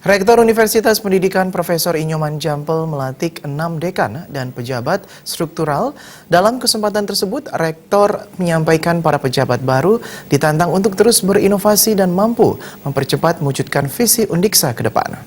Rektor Universitas Pendidikan Profesor Inyoman Jampel melantik 6 dekan dan pejabat struktural. Dalam kesempatan tersebut, Rektor menyampaikan para pejabat baru ditantang untuk terus berinovasi dan mampu mempercepat mewujudkan visi Undiksa ke depan.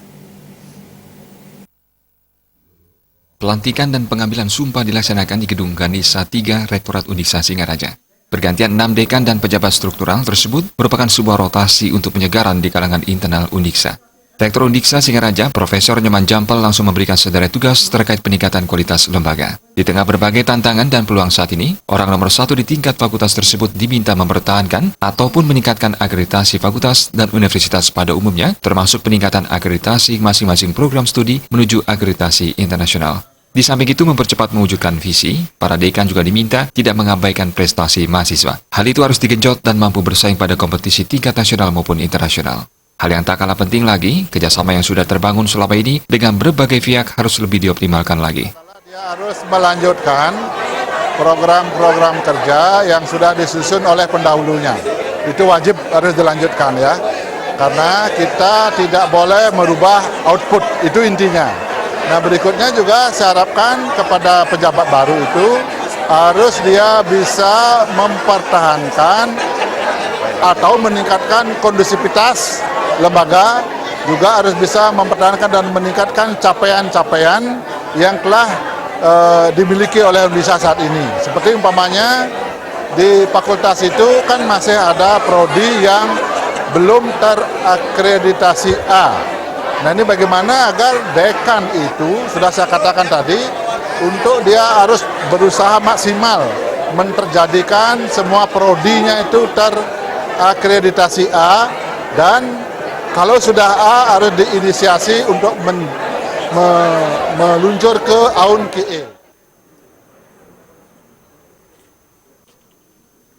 Pelantikan dan pengambilan sumpah dilaksanakan di Gedung Ganesa 3 Rektorat Undiksa Singaraja. Pergantian 6 dekan dan pejabat struktural tersebut merupakan sebuah rotasi untuk penyegaran di kalangan internal Undiksa. Rektor Undiksa Singaraja, Profesor Inyoman Jampel langsung memberikan sederet tugas terkait peningkatan kualitas lembaga. Di tengah berbagai tantangan dan peluang saat ini, orang nomor 1 di tingkat fakultas tersebut diminta mempertahankan ataupun meningkatkan akreditasi fakultas dan universitas pada umumnya, termasuk peningkatan akreditasi masing-masing program studi menuju akreditasi internasional. Di samping itu mempercepat mewujudkan visi, para dekan juga diminta tidak mengabaikan prestasi mahasiswa. Hal itu harus digenjot dan mampu bersaing pada kompetisi tingkat nasional maupun internasional. Hal yang tak kalah penting lagi, kerjasama yang sudah terbangun selama ini dengan berbagai pihak harus lebih dioptimalkan lagi. Dia harus melanjutkan program-program kerja yang sudah disusun oleh pendahulunya. Itu wajib harus dilanjutkan ya. Karena kita tidak boleh merubah output, itu intinya. Nah berikutnya juga saya harapkan kepada pejabat baru itu harus dia bisa mempertahankan atau meningkatkan kondusivitas lembaga, juga harus bisa mempertahankan dan meningkatkan capaian-capaian yang telah dimiliki oleh Undiksa saat ini. Seperti umpamanya di fakultas itu kan masih ada prodi yang belum terakreditasi A. Nah ini bagaimana agar dekan itu, sudah saya katakan tadi, untuk dia harus berusaha maksimal menterjadikan semua prodinya itu terakreditasi A, dan kalau sudah A harus diinisiasi untuk meluncur ke AUN QE.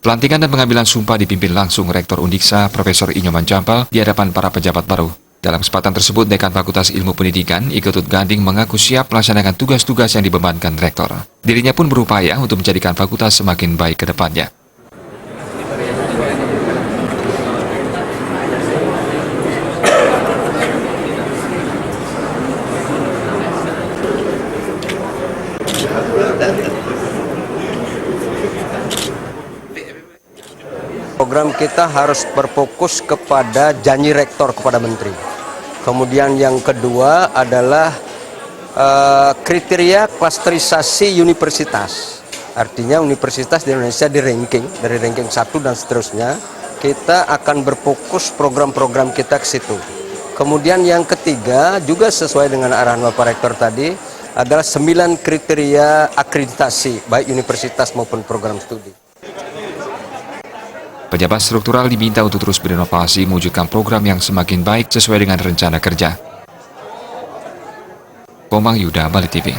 Pelantikan dan pengambilan sumpah dipimpin langsung Rektor Undiksa Profesor Inyoman Jampel di hadapan para pejabat baru. Dalam kesempatan tersebut, Dekan Fakultas Ilmu Pendidikan Iketut Ganding mengaku siap melaksanakan tugas-tugas yang dibebankan Rektor. Dirinya pun berupaya untuk menjadikan fakultas semakin baik ke depannya. Program kita harus berfokus kepada janji rektor kepada menteri. Kemudian yang kedua adalah kriteria klasterisasi universitas. Artinya universitas di Indonesia di ranking, dari ranking 1 dan seterusnya, kita akan berfokus program-program kita ke situ. Kemudian yang ketiga juga sesuai dengan arahan Bapak Rektor tadi adalah 9 kriteria akreditasi baik universitas maupun program studi. Pejabat struktural diminta untuk terus berinovasi mewujudkan program yang semakin baik sesuai dengan rencana kerja. Komang Yuda, Bali TV.